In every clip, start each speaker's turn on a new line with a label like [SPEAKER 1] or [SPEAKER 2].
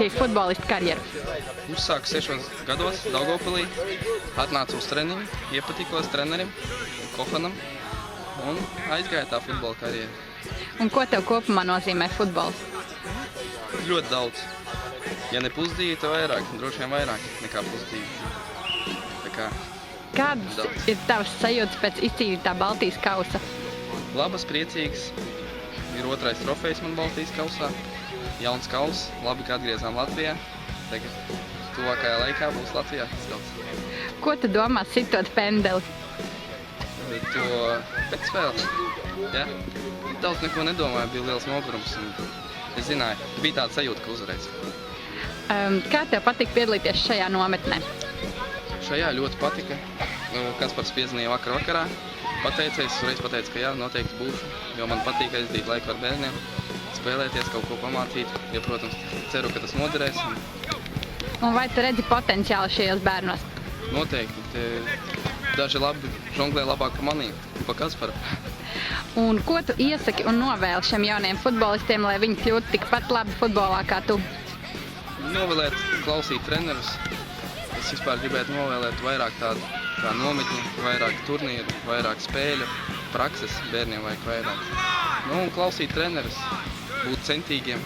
[SPEAKER 1] šī futbolista karjeru?
[SPEAKER 2] Uzsāku 6 gados Daugavpilī, atnācu uz treniņu, iepatikos trenerim, Kohanam un aizgāja tā futbola karjera.
[SPEAKER 1] Un ko tev kopumā nozīmē futbols?
[SPEAKER 2] Ļoti daudz. Ja ne pusdīvi, tad vairāk, droši vien vairāk nekā pusdīvi. Tā kā
[SPEAKER 1] Kādas ir tavas sajūtas pēc izcīnītā Baltijas kausa?
[SPEAKER 2] labas, priecīgas. Ir 2. trofejs man Baltijas kausā. Jauns kauss, labi, ka atgriezām Latvijā. Tagad tuvākajā laikā būs Latvijā skauts.
[SPEAKER 1] Ko tu domā sitot pendeli?
[SPEAKER 2] To pēcspēli, ja? Daudz neko nedomāju, bija liels nogurums. Es zināju, bija tāda sajūta, ka uzvarēs.
[SPEAKER 1] Kā tev patīk piedalīties šajā nometnē?
[SPEAKER 2] Šajā ļoti patika. Kaspars piezvanīja vakarā. Pateicies, uzreiz pateica, ka jā, noteikti būšu, jo man patīk aizdīt laiku ar bērniem, spēlēties, kaut ko pamācīt. Ja, protams, ceru, ka tas noderēs.
[SPEAKER 1] Un vai tu redzi potenciālu šajos bērnos?
[SPEAKER 2] Noteikti. Daži labi žonglē labāk par manī, pa Kasparu.
[SPEAKER 1] Un ko tu iesaki un novēli šiem jauniem futbolistiem, lai viņi kļūtu tikpat labi futbolā kā tu?
[SPEAKER 2] Novēlēt, klausīt trenerus. Es vispār gribētu novēlēt vairāk tādu kā nometņu, vairāk turnīru, vairāk spēļu, prakses bērniem vajag vairāk. Un klausīt trenerus, būt centīgiem.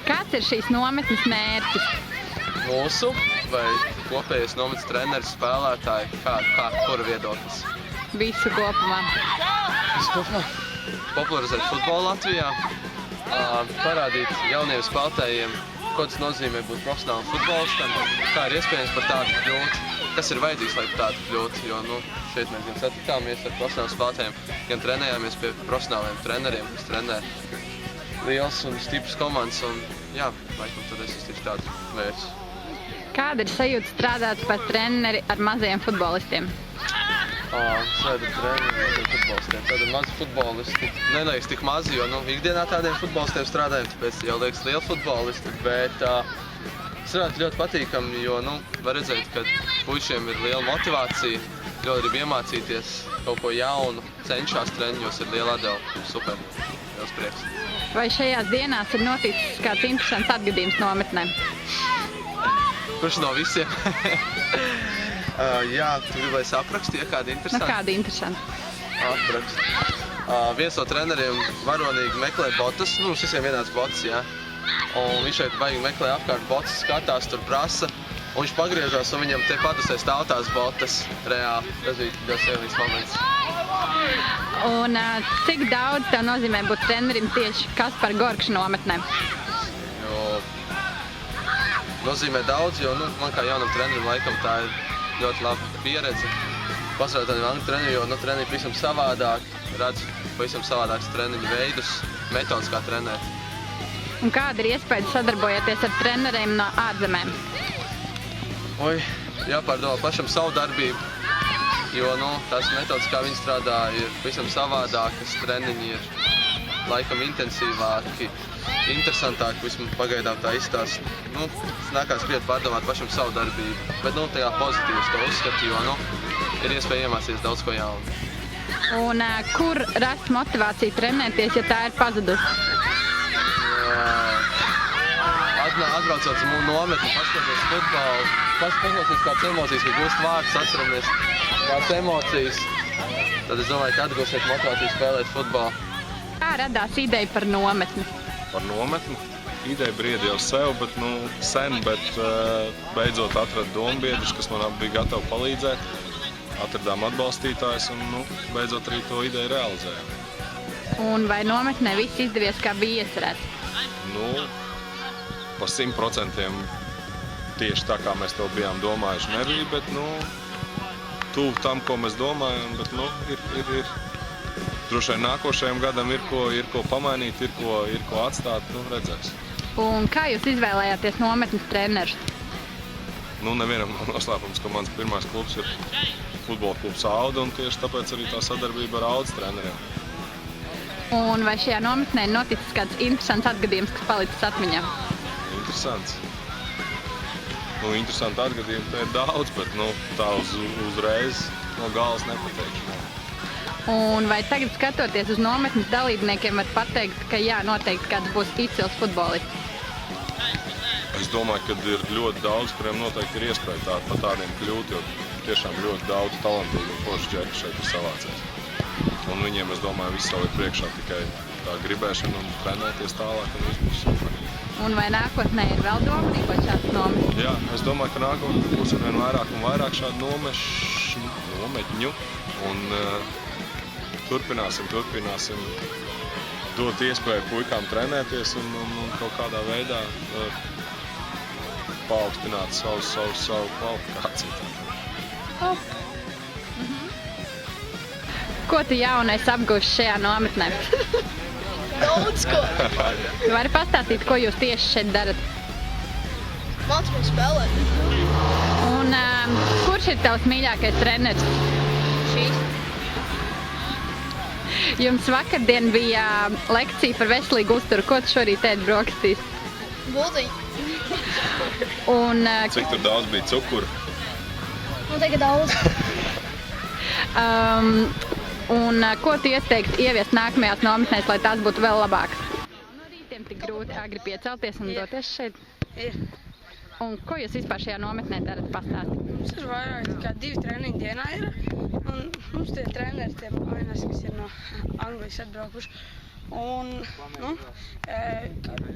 [SPEAKER 1] Kāds ir šīs nometnes mērķis?
[SPEAKER 3] Mūsu vai kopējais nometnes treneris, spēlētāji, kura viedoklis?
[SPEAKER 1] Visu kopumā.
[SPEAKER 3] Popularizēt futbolu Latvijā, parādīt jauniem spēlētājiem, ko tas nozīmē būt profesionālam futbolistam, kā ir iespējams par tādu kļūt, kas ir vajadzīgs, lai par tādu kļūt, jo šeit mēs gan satikāmies ar profesionāliem spēlētājiem, gan trenējāmies pie profesionāliem treneriem, kas trenē liels un stiprs komandas, un jā, laikam tad es tieši tādu vērts.
[SPEAKER 1] Kāda ir sajūta strādāt par treneri ar mazajiem futbolistiem?
[SPEAKER 3] Sēdu treneri ar maziem futbolistiem. Tādi mazi futbolisti neliekas tik mazi, jo ikdienā tādiem futbolistiem strādājam, tāpēc jau liekas lieli futbolisti, bet strādāt ļoti patīkami, jo var redzēt, ka puišiem ir liela motivācija, ļoti grib iemācīties kaut ko jaunu, cenšas treniņos, ir liela atdeva. Super, liels prieks.
[SPEAKER 1] Vai šajās dienās ir noticis kāds interesants atgadījums nometnē?
[SPEAKER 3] Kurš no visiem? Jā, tu gribēji aprakstīt, kāda interesanta?
[SPEAKER 1] Kāda interesanta?
[SPEAKER 3] Aprakst. Viens no treneriem varonīgi meklē botas, mums visiem vienāds botas, jā. Un viņš šeit baigi meklē apkārt botas, skatās, tur prasa. Un viņš pagriežās un viņam te padusē stāv tās botas reāli. Tas bija ļoti sievīgs moments.
[SPEAKER 1] Un cik daudz tev nozīmē būt trenerim tieši Kaspara Gorkša nometnē?
[SPEAKER 3] Nozīmē daudz, jo man kā jaunam trenerim laikam tā ir ļoti laba pieredze. Pasarāt tādiem angļu treneriem, jo treniņi pavisam savādāk, redz pavisam savādāks treniņu veidus, metodas kā trenēt.
[SPEAKER 1] Un kāda ir iespēja sadarbojoties ar treneriem no ārzemēm?
[SPEAKER 3] Jāpārdomā pašam savu darbību, jo tās metodas, kā viņi strādā, ir pavisam savādākas, treniņi ir laikam intensīvāki, interesantāki, vismaz pagaidām tā izstāst. Nākās kriet pārdomāt pašam savu darbību, bet tajā pozitīvs to uzskatu, jo ir iespēja iemācīties daudz ko jaunu.
[SPEAKER 1] Un kur rast motivāciju trenēties, ja tā ir pazudusi?
[SPEAKER 3] Atbraucot uz mūsu nometni, paskaties futbolu, paskaties kādas emocijas, kad gūst vārdus, atceramies kādas emocijas. Tad es domāju, ka atgūsiet motivāciju spēlēt futbolu.
[SPEAKER 1] Kā radās ideja par nometni?
[SPEAKER 4] Par nometni? Ideja briedi jau sev, bet sen, bet beidzot atradu dombiedrus, kas man bija gatavi palīdzēt. Atradām atbalstītājus un beidzot arī to ideju realizējām.
[SPEAKER 1] Un vai nometnē viss izdevies, kā bija iecerēts?
[SPEAKER 4] Par 100% tieši tā, kā mēs to bijām domājuši, nebija, bet tuvu tam, ko mēs domājam, bet ir. Droši vien nākošajam gadam ir ko pamainīt, ir ko atstāt, redzēs.
[SPEAKER 1] Un kā jūs izvēlējāties nometnes trenerus?
[SPEAKER 4] Nevienam nav noslēpums, ka mans pirmais klubs ir futbola klubs Auda, un tieši tāpēc arī tā sadarbība ar Audas treneriem.
[SPEAKER 1] Un vai šajā nometnē ir noticis kāds interesants atgadījums, kas palicis atmiņā?
[SPEAKER 4] Interesants. Interesanti atgadījumi te ir daudz, bet tā uzreiz no galas nepateikšu.
[SPEAKER 1] Un vai tagad skatoties uz nometnes dalībniekiem var pateikt, ka jā, noteikti kāds būs izcils futbolists?
[SPEAKER 4] Es domāju, ka ir ļoti daudz, kuriem noteikti ir iespēja pa tādiem kļūt, jo tiešām ļoti daudz talantīgu un foršu džeku šeit ir savācies. Un viņiem, es domāju, viss vēl ir priekšā, tikai tā gribēšana un trenēties tālāk, un viss būs super.
[SPEAKER 1] Un vai nākotnē ir vēl doma rīkot šādas nometnes?
[SPEAKER 4] Jā, es domāju, ka nākotnē būs arvien vairāk un vairāk šādu nometņu, un turpināsim dot iespēju puikām trenēties un kaut kādā veidā paaugstināt savu kvalifikāciju.
[SPEAKER 1] Ko tu jaunais apgūsi šajā nometnē?
[SPEAKER 5] Daudz ko.
[SPEAKER 1] Tu vari pastāstīt, ko jūs tieši šeit darat?
[SPEAKER 5] Mācāmies spēlēt.
[SPEAKER 1] Un kurš ir tavs mīļākais treneris?
[SPEAKER 5] Šīs.
[SPEAKER 1] Jums vakardien bija lekcija par veselīgu uzturu. Ko tu šorīt ēd brokastīs?
[SPEAKER 5] Buldiņi.
[SPEAKER 1] Un,
[SPEAKER 4] Cik tur daudz bija cukuru?
[SPEAKER 5] Man tagad daudz.
[SPEAKER 1] Un ko tu ieteiktu ieviest nākamajās nometnēs, lai tās būtu vēl labākas? No rītiem tik grūti agri piecelties un doties šeit.
[SPEAKER 6] Ir.
[SPEAKER 1] Un ko jūs vispār šajā nometnē darat, pastāstīt?
[SPEAKER 6] Mums ir vairāk kā 2 treniņi dienā ir. Un mums tie treneri, tie mainās, kas ir no Anglijas atbraukuši. Un, nu,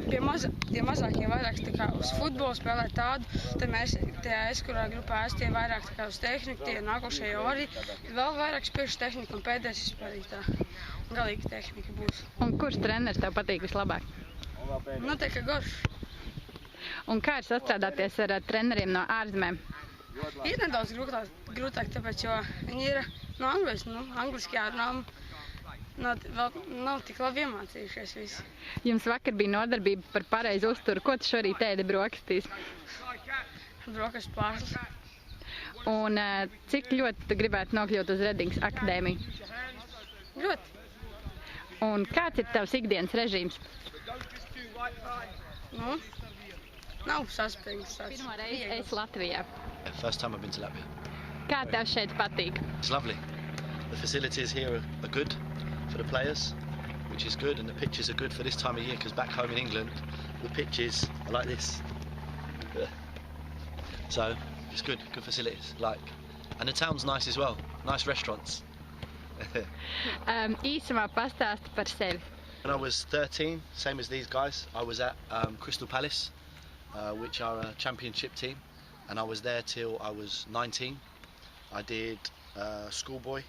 [SPEAKER 6] tie mazākie vairāk tā kā uz futbolu spēlē tādu, tad mēs tie kurā grupā tie vairāk tā kā uz tehniku, tie nākošie jau arī. Vēl vairāk spiešu tehniku un pēdējais vispār tā galīga tehnika būs.
[SPEAKER 1] Un kurš treneris tev patīk vislabāk?
[SPEAKER 6] Noteikti Goršs.
[SPEAKER 1] Un kā ir sastrādāties ar treneriem no ārzemēm?
[SPEAKER 6] Ir nedaudz grūtāk, tāpēc, jo viņi ir no Anglijas, angliski jārunā. Vēl nav tik labi iemācījušies visi.
[SPEAKER 1] Jums vakar bija nodarbība par pareizu uzturu. Ko tu šorīt ēdi brokastīs?
[SPEAKER 6] Brokastu pārslas.
[SPEAKER 1] Un cik ļoti tu gribētu nokļūt uz Redings akadēmiju?
[SPEAKER 6] Ļoti.
[SPEAKER 1] Un kāds ir tavs ikdienas režīms?
[SPEAKER 6] Nu, nav saspringts tāds.
[SPEAKER 1] Pirmo reizi esi Latvijā.
[SPEAKER 7] First time I've been to Latvia.
[SPEAKER 1] Kā tev šeit patīk?
[SPEAKER 7] It's lovely. The facilities here are good for the players, which is good, and the pitches are good for this time of year because back home in England, the pitches are like this. Yeah. So it's good facilities. And the town's nice as well. Nice restaurants.
[SPEAKER 1] Īsumā pastāsti par sevi.
[SPEAKER 7] When I was 13, same as these guys, I was at Crystal Palace, which are a championship team, and I was there till I was 19. I did schoolboy,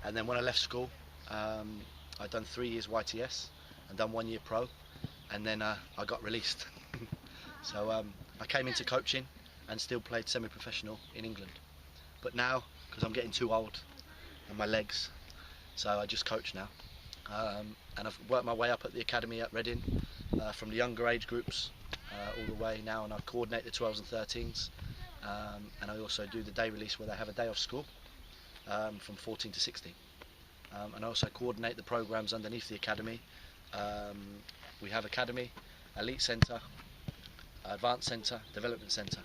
[SPEAKER 7] and then when I left school, I'd done 3 years YTS and done 1 year pro, and then I got released. So I came into coaching and still played semi-professional in England. But now, because I'm getting too old and my legs, so I just coach now. And I've worked my way up at the academy at Reading, from the younger age groups all the way now, and I coordinate the 12s and 13s, and I also do the day release where they have a day off school from 14 to 16. And I also coordinate the programs underneath the academy. We have academy, elite centre, advanced centre, development centre.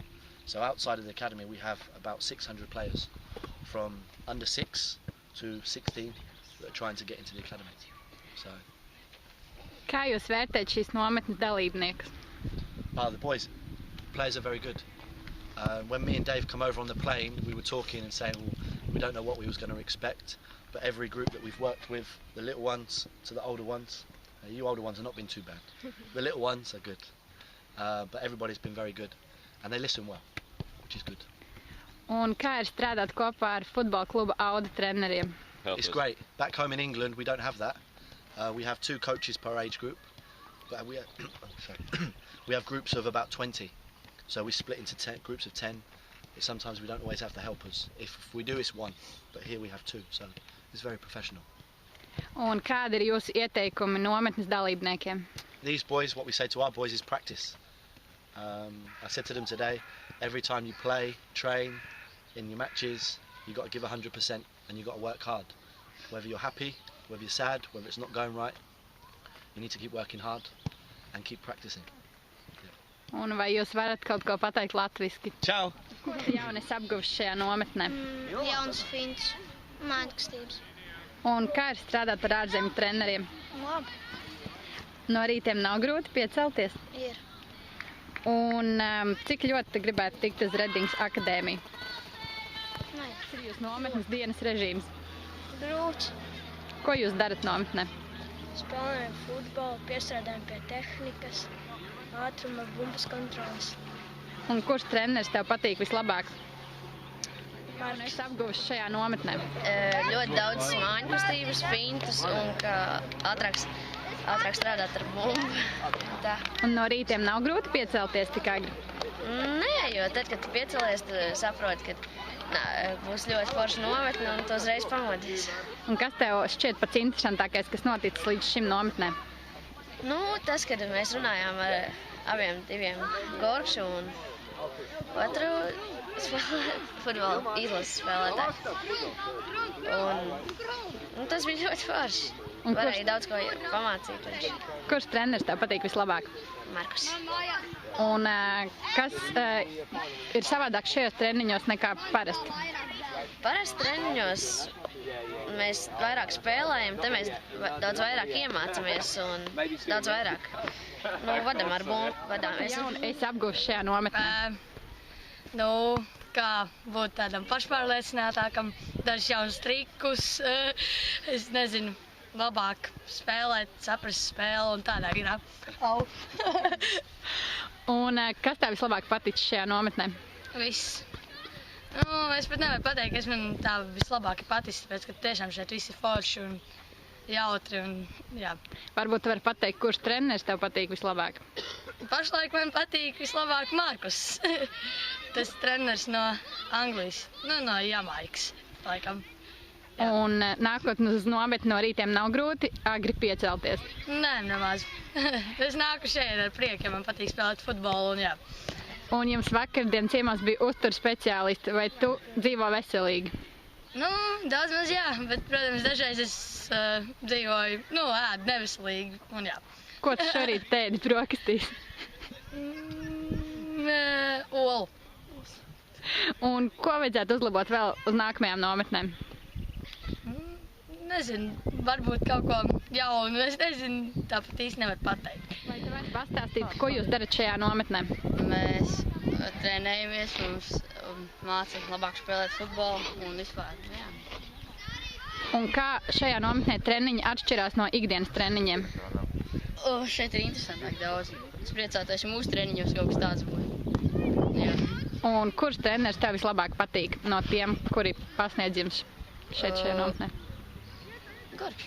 [SPEAKER 7] So outside of the academy we have about 600 players from under 6 to 16 that are trying to get into the academy. So.
[SPEAKER 1] Kā jūs vērtējat šīs nometnes dalībniekus?
[SPEAKER 7] The players are very good. When me and Dave come over on the plane, we were talking and saying, well, we don't know what we was going to expect, but every group that we've worked with, the little ones to the older ones, you older ones have not been too bad. The little ones are good, but everybody's been very good, and they listen well, which is good.
[SPEAKER 1] Un kā ir strādāt kopā ar futbola kluba Auda treneriem?
[SPEAKER 7] It's great. Back home in England, we don't have that. We have 2 coaches per age group, but we have groups of about 20. So we split into groups of 10. But sometimes we don't always have the helpers. If we do, it's 1, but here we have 2, so it's very professional.
[SPEAKER 1] Un kādi ir jūsu ieteikumi nometnes dalībniekiem?
[SPEAKER 7] These boys, what we say to our boys is practice. I said to them today, every time you play, train, in your matches, you've got to give 100% and you've got to work hard. Whether you're happy, whether you're sad, whether it's not going right, you need to keep working hard and keep practicing.
[SPEAKER 1] Un vai jūs varat kaut ko pateikt latviski?
[SPEAKER 7] Ciao!
[SPEAKER 1] Ko tu jauni esi apguvis šajā nometnē?
[SPEAKER 5] Jauns fins, mājaskastības.
[SPEAKER 1] Un kā ir strādāt ar ārzemju treneriem?
[SPEAKER 5] Labi,
[SPEAKER 1] No rītiem nav grūti piecelties?
[SPEAKER 5] ir.
[SPEAKER 1] Un cik ļoti gribētu tikt uz Redings akadēmiju?
[SPEAKER 5] Nē,
[SPEAKER 1] Kas ir jūsu nometnes dienas režīms?
[SPEAKER 5] grūts.
[SPEAKER 1] Ko jūs darat nometnē?
[SPEAKER 5] Spēlējam futbolu, piestrādājam pie tehnikas, ātruma, bumbas kontrolas.
[SPEAKER 1] Un kurš treneris tev patīk vislabāk? Ko nu esi apguvis šajā nometnē?
[SPEAKER 8] Ļoti daudz māju kustības, fintus un kā ātrāk strādāt ar bumbu. Tā.
[SPEAKER 1] Un no rītiem nav grūti piecelties tik agri?
[SPEAKER 8] Nē, jo tad, kad tu piecelies, tu saproti, ka būs ļoti forša nometne un tu uzreiz pamodies.
[SPEAKER 1] Un kas tev šķiet pats interesantākais, kas noticis līdz šim nometnē?
[SPEAKER 8] Nu, tas, kad mēs runājām ar abiem diviem Gorkšu un otru futbola izlases spēlētāju. Un tas bija ļoti forši.
[SPEAKER 1] Un
[SPEAKER 8] Varēja daudz ko pamācīt.
[SPEAKER 1] Kurš treneris tev patīk vislabāk?
[SPEAKER 8] Markus.
[SPEAKER 1] Un kas ir savādāk šajos treniņos nekā parasti?
[SPEAKER 8] Parasti treniņos mēs vairāk spēlējam, te mēs daudz vairāk iemācāmies un daudz vairāk vadam ar bumbu.
[SPEAKER 1] Es apguvu šajā nometnē.
[SPEAKER 6] Nu, kā būt tādam pašpārliecinātākam, dažs jaunus trikus, es nezinu, labāk spēlēt, saprast spēli un tādā garā.
[SPEAKER 1] Un kas tev vislabāk patīk šajā nometnē?
[SPEAKER 6] Viss. Nu, es pat nevaru pateikt, kas man tā vislabāk ir paticis, tāpēc, ka tiešām šeit viss ir forši un jautri un jā.
[SPEAKER 1] Varbūt tu vari pateikt, kurš treneris tev patīk vislabāk?
[SPEAKER 6] Pašlaik man patīk vislabāk Markus. Tas treneris no Anglijas, no Jamaikas, laikam.
[SPEAKER 1] Jā. Un nākot uz nometni no rītiem nav grūti agri piecelties?
[SPEAKER 6] Nē, nemaz. Es nāku šeit ar prieku, ja man patīk spēlēt futbolu un jā.
[SPEAKER 1] Un jums vakardien ciemos bija uztur speciālisti, vai tu dzīvo veselīgi?
[SPEAKER 6] Nu, daudz maz jā, bet, protams, dažreiz es dzīvoju, ēdu neveselīgi un jā.
[SPEAKER 1] Ko tu šorīt tēdi brokastīs?
[SPEAKER 6] Olu.
[SPEAKER 1] Un ko vajadzētu uzlabot vēl uz nākamajām nometnēm?
[SPEAKER 6] Nezinu, varbūt kaut ko jaunu, es nezinu, tāpat īsti nevar pateikt.
[SPEAKER 1] Vai tu vari pastāstīt, ko jūs darat šajā nometnē?
[SPEAKER 8] Mēs trenējamies, mums māca labāk spēlēt futbolu un vispār, jā.
[SPEAKER 1] Un kā šajā nometnē treniņi atšķirās no ikdienas treniņiem?
[SPEAKER 8] Šeit ir interesantāk daudz. Es priecātos, ja mūsu treniņos kaut kas tāds būtu. Jā.
[SPEAKER 1] Un kurš treneris tev vislabāk patīk no tiem, kuri pasniedz jums šeit šajā nometnē?
[SPEAKER 8] Gorkš.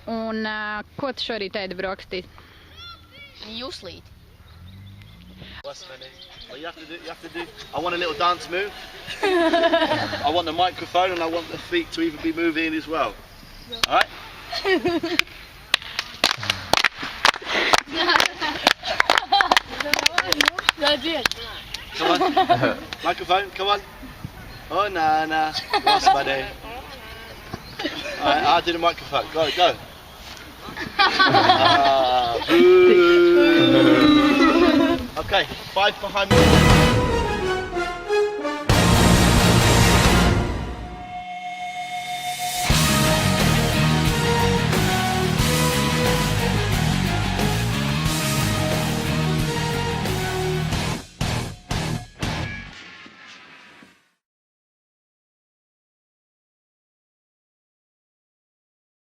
[SPEAKER 1] Un ko tu šorīt ēdi brokastīs?
[SPEAKER 8] Juslīt.
[SPEAKER 7] Well, you have to do. I want a little dance move. I want the microphone and I want the feet to even be moving as well. All right? Come on. Microphone, come on. Oh, nah. What's buddy? All right, I'll do the microphone. Go. Boo. Okay, 5 behind me.